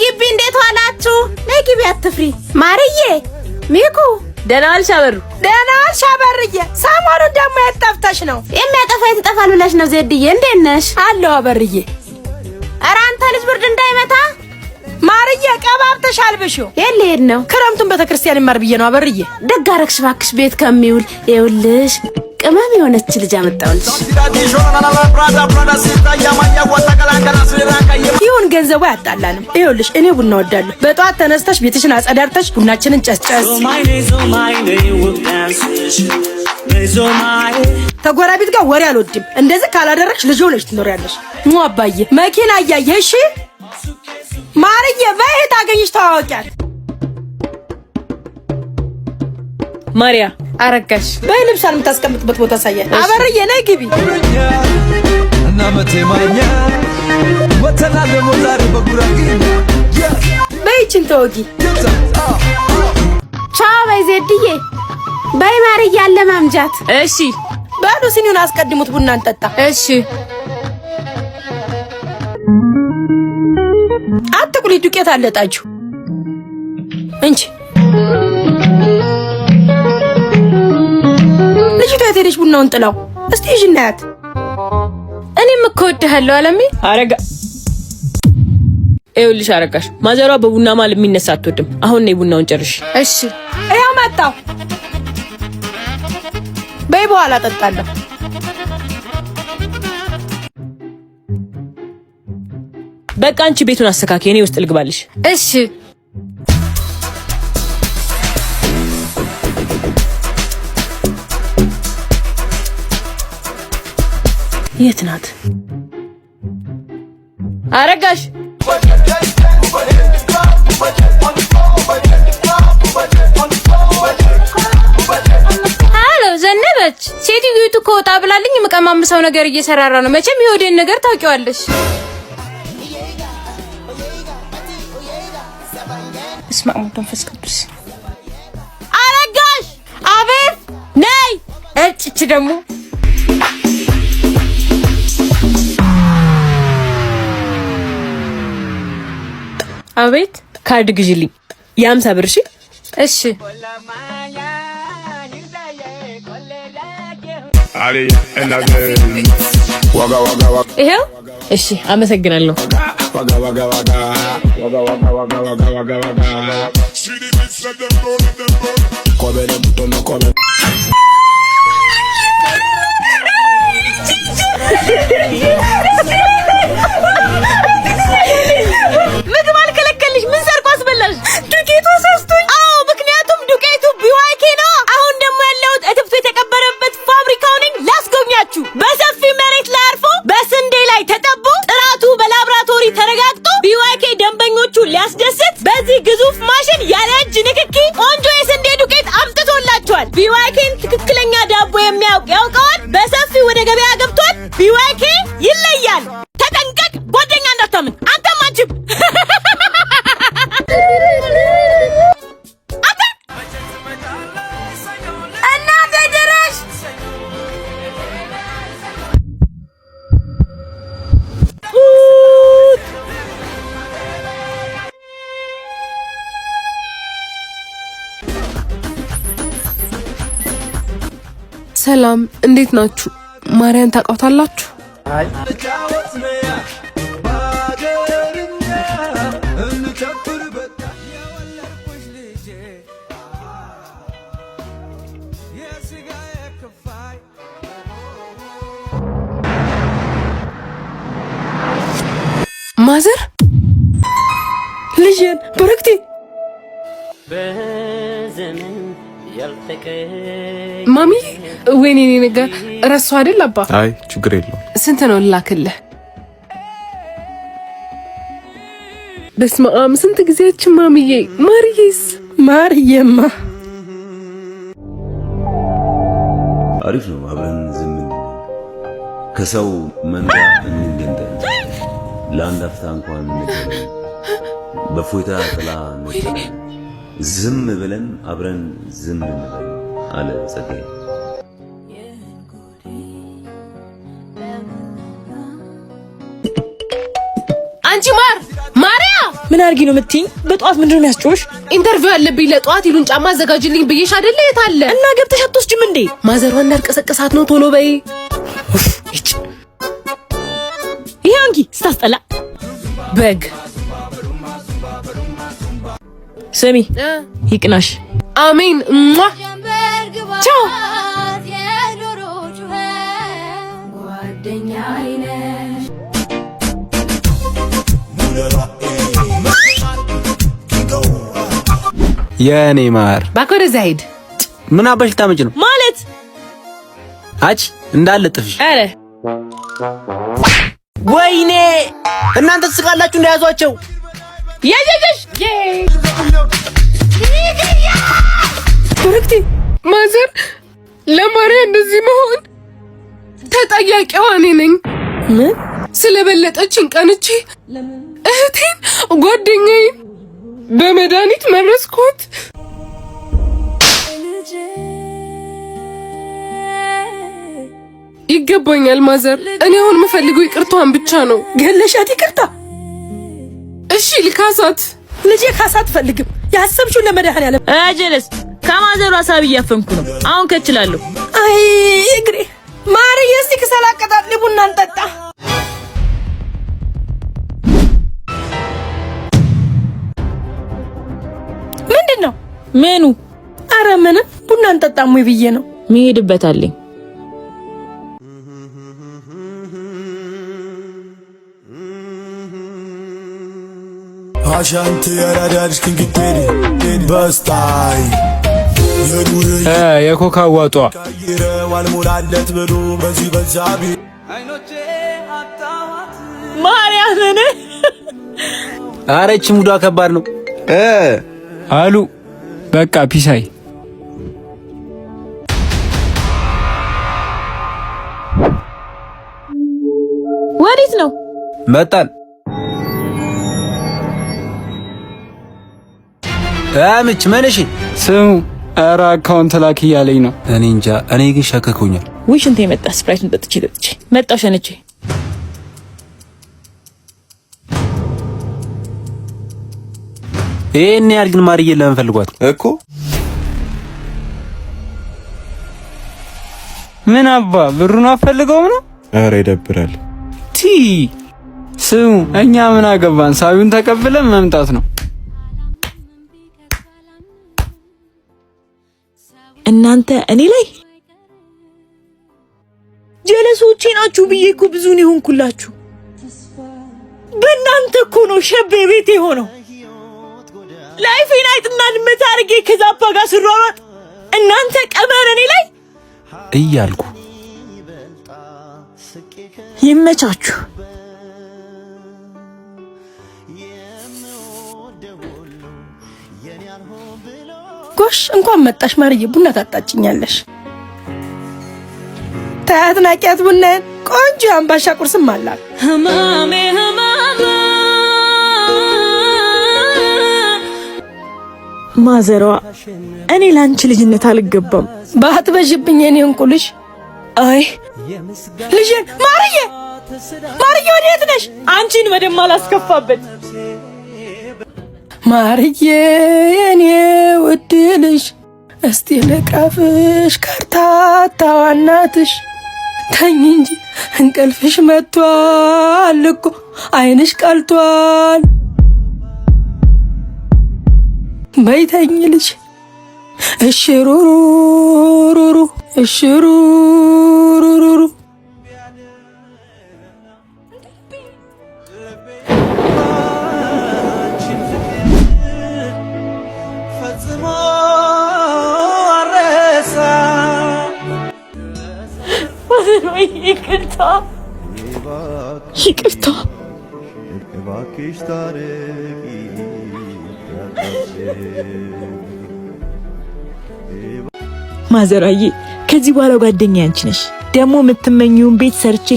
ግቢ እንዴት ዋላችሁ? ነይ ግቢ አትፍሪ። ማርዬ ሚኩ ደህና ዋልሽ አበሩ? ደህና ዋልሽ አበርዬ። ሰሞኑን ደግሞ ያጠፍተሽ ነው? የሚያጠፋ ይተጠፋል ብለሽ ነው ዜድዬ? እንዴት ነሽ? አለሁ አበርዬ። ኧረ አንተ ልጅ ብርድ እንዳይመታ ማርዬ ቀባብተሽ አልብሽው። የልሄድ ነው ክረምቱን ቤተክርስቲያን ይማር ብዬ ነው አበርዬ። ደግ አደረግሽ እባክሽ ቤት ከሚውል ይኸውልሽ ቅመም የሆነች ልጅ አመጣሁልሽ። ይሁን ገንዘቡ ያጣላንም። ይኸውልሽ እኔ ቡና ወዳለሁ። በጠዋት ተነስተሽ ቤትሽን አጸዳርተሽ ቡናችንን ጨስጨስ። ተጎራቢት ጋር ወሬ አልወድም። እንደዚህ ካላደረግሽ ልጅ ሆነሽ ትኖሪያለሽ። ሙ አባዬ መኪና እያየሽ ማርዬ በእህት አገኝሽ ተዋወቂያት። ማሪያ አረጋሽ በልብሷን የምታስቀምጥበት ቦታ ሳያል። አበርዬ ነይ ግቢ እና መቴማኛ ወተና ደሞ ዛሬ በጉራጌኛ በይችን ተወጊ። ቻው በይ ዜድዬ። በይ ማርዬ አለ ማምጃት። እሺ በሉ ሲኒውን አስቀድሙት ቡና እንጠጣ። እሺ አትቁሊ ዱቄት አለጣችሁ እንጂ ልጅቷ የት ሄደች? ቡናውን ጥላው እስቲ እሺ እናያት። እኔም እኮ እወድሃለሁ አለሜ። አረጋ ይኸውልሽ አረጋሽ ማዘሯ በቡና ማል የሚነሳ አትወድም። አሁን ነይ ቡናውን ጨርሽ። እሺ ያው መጣው። በይ በኋላ ጠጣለሁ። በቃ አንቺ ቤቱን አስተካኪ፣ እኔ ውስጥ ልግባልሽ። እሺ የት ናት አረጋሽ? ሃሎ ዘነበች። ሴትዮቱ ከወጣ ብላልኝ የምቀማምሰው ነገር እየሰራራ ነው። መቼም የወዴን ነገር ታውቂዋለሽ። እስማሙ መንፈስ ቅዱስ። አረጋሽ አቤት ነይ። እጭ ደግሞ አቤት ካርድ ግዢልኝ የ50 ብር። እሺ እሺ ይሄው። እሺ አመሰግናለሁ። ምግብ አልከለከልሽ። ምን ሰርቆ አስበላሽ? ዱቄቱ ሰስቶኝ። አዎ ምክንያቱም ዱቄቱ ቢዋይኬ ነው። አሁን ደግሞ ያለሁት እትብቱ የተቀበረበት ፋብሪካው ነኝ። ላስጎብኛችሁ። በሰፊ መሬት ላይ አርፎ በስንዴ ላይ ተጠቦ ጥራቱ በላብራቶሪ ተረጋግጦ ቢዋይኬ ደንበኞቹን ሊያስደስት በዚህ ግዙፍ ማሽን ያለ እጅ ንክኪ ቆንጆ የስንዴ ዱቄት አምጥቶላችኋል። ቢዋይኬን ትክክለኛ ዳቦ የሚያውቅ ያውቀዋል። በሰፊ ወደ ገበያ ገብቷል። ቢዋይኬ ይለያል። ተጠንቀቅ፣ ጓደኛ እንዳታምን። አንተም አንቺም እናቴ ድረሽ። ሰላም እንዴት ናችሁ? ማርያን ታውቃታላችሁ? ማዘር ልጅን በረክቴ ማሚ ወይኔ ነገር ረሱ አይደል አባ? አይ ችግር የለውም። ስንት ነው ላክልህ? በስመ አብ ስንት ጊዜያችን ማሚዬ። ማርዬስ? ማርዬማ አሪፍ ነው። አብረን ዝም ከሰው መንጋ እንገንጠል ለአንድ አፍታ እንኳን ነገር በፎይታ ጥላ ነበር ዝም ብለን አብረን ዝም እንበል አለ ጸጋዬ። አንቺ ማር ማርያ ምን አድርጊ ነው የምትይኝ? በጠዋት ምንድነው የሚያስጮሽ? ኢንተርቪው አለብኝ ለጠዋት ይሉን ጫማ አዘጋጅልኝ ብዬሽ አይደለ? የት አለ? እና ገብተሽ አትወስጂም እንዴ? ማዘሯን እንዳልቀሰቀሳት ነው። ቶሎ በይ። ይሄ አንቺ ስታስጠላ በግ። ስሚ ይቅናሽ። አሜን። ቻው። የኔ ማር ባኮረ ዛይድ ምን አባሽ ልታመጭ ነው ማለት? አጭ እንዳልጥፍሽ። አረ ወይኔ እናንተ ትስቃላችሁ እንደያዟቸው። ያያያሽ ብሩክቲ ማዘር ለማርያ እንደዚህ መሆን ተጠያቂዋ እኔ ነኝ። ምን ስለበለጠችን ቀንቼ እህቴን ጓደኛዬን በመድኃኒት መረስኩት። ይገባኛል ማዘር። እኔ አሁን የምፈልገው ይቅርታዋን ብቻ ነው። ገለሻት ይቅርታ። እሺ ልካሳት። ልጄ ካሳት ፈልግም። ያሰብሽው ለመድኃኒዓለም አጀለስ ከማዘሩ ሀሳብ እያፈንኩ ነው። አሁን ከችላለሁ። አይ እግሬ ማርዬ፣ እስቲ ከሰላቀጣት ቡና እንጠጣ። ምንድነው? ምኑ? አረ ምን ቡና እንጠጣም ወይ ብዬ ነው። መሄድበታለኝ። አሻንት ያራዳልሽ ክንግቴሪ በስታይ የኮካ ዋጧ ይረዋል ሞላለት ብሎ በዚህ በዛቢ ማርያምን አረች ሙዷ ከባድ ነው አሉ። በቃ ፒሳይ ወዴት ነው? መጣን። አምጭ መንሽ ስሙ። ኧረ አካውንት ላክ እያለኝ ነው። እኔ እንጃ። እኔ ግን ሸከኩኛል። ውይ ሽንቴ መጣ። ስፕራይቱን ጠጥቼ መጣሁ ሸንቼ። ይሄን ያህል ግን ማርዬ ለምን ፈልጓት እኮ? ምን አባ ብሩን አፈልገው ነው? ኧረ ይደብራል። ስሙ እኛ ምን አገባን? ሳቢውን ተቀብለን መምጣት ነው። እናንተ እኔ ላይ ጀለሶቼ ናችሁ ብዬ እኮ ብዙ ነው የሆንኩላችሁ። በእናንተ እኮ ነው ሸቤ ቤት የሆነው። ላይፌን አይጥና ድመት አድርጌ ከዛፓ ጋር ስሯሯጥ እናንተ ቀመር እኔ ላይ እያልኩ ይመቻችሁ። ጎሽ እንኳን መጣሽ ማርዬ፣ ቡና ታጣጭኛለሽ። ታያት ናቂያት ቡናን ቆንጆ አምባሻ ቁርስም አላት። ህማሜ ህማሜ ማዘሯ እኔ ላንቺ ልጅነት አልገባም። ባትበዥብኝ የኔ እንቁልሽ። አይ ልጄን ማርዬ፣ ማርዬ ወዴት ነሽ? አንቺን በደም አላስከፋበት። ማርዬ የኔ ውድ ልጅ እስቲ ልቀፍሽ ከርታታዋ እናትሽ። ተኝ እንጂ እንቅልፍሽ መጥቷል እኮ አይንሽ ቀልቷል። በይተኝ ልጅ እሽሩሩሩሩ እሽሩሩሩሩ ይቅርታ ይቅርታ። ማዘራዬ ከዚህ በኋላ ጓደኛዬ አንቺ ነሽ። ደግሞ የምትመኚውን ቤት ሰርቼ